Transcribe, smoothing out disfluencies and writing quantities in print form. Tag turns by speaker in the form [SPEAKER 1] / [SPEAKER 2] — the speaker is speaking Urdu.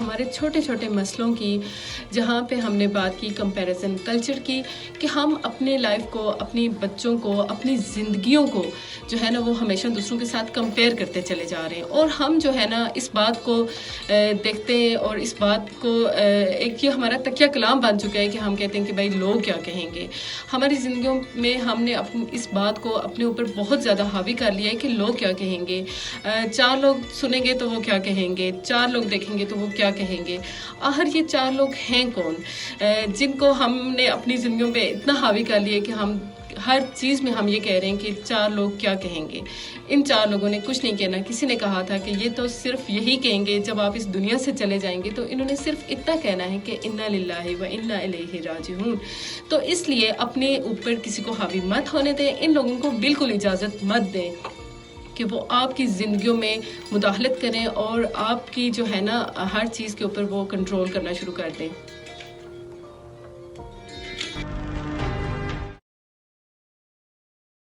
[SPEAKER 1] ہمارے چھوٹے چھوٹے مسئلوں کی، جہاں پہ ہم نے بات کی کمپیریزن کلچر کی، کہ ہم اپنے لائف کو، اپنی بچوں کو، اپنی زندگیوں کو جو ہے نا وہ ہمیشہ دوسروں کے ساتھ کمپیئر کرتے چلے جا رہے ہیں. اور ہم جو ہے نا اس بات کو دیکھتے ہیں اور اس بات کو ایک یہ ہمارا تکیہ کلام بن چکا ہے کہ ہم کہتے ہیں کہ بھائی لوگ کیا کہیں گے. ہماری زندگیوں میں ہم نے اس بات کو اپنے اوپر بہت زیادہ حاوی کر لیا ہے کہ لوگ کیا کہیں گے، 4 لوگ سنیں گے تو وہ کیا کہیں گے، 4 لوگ دیکھیں گے تو وہ کیا کہیں گے. آخر یہ 4 لوگ ہیں کون جن کو ہم نے اپنی زندگیوں پہ اتنا حاوی کر لیا کہ ہم ہر چیز میں ہم یہ کہہ رہے ہیں کہ 4 لوگ کیا کہیں گے. ان 4 لوگوں نے کچھ نہیں کہنا. کسی نے کہا تھا کہ یہ تو صرف یہی کہیں گے جب آپ اس دنیا سے چلے جائیں گے، تو انہوں نے صرف اتنا کہنا ہے کہ انا للہ و انا الیہ راجعون. تو اس لیے اپنے اوپر کسی کو حاوی مت ہونے دیں. ان لوگوں کو بالکل اجازت مت دیں کہ وہ آپ کی زندگیوں میں مداخلت کریں اور آپ کی جو ہے نا ہر چیز کے اوپر وہ کنٹرول کرنا شروع کر دیں.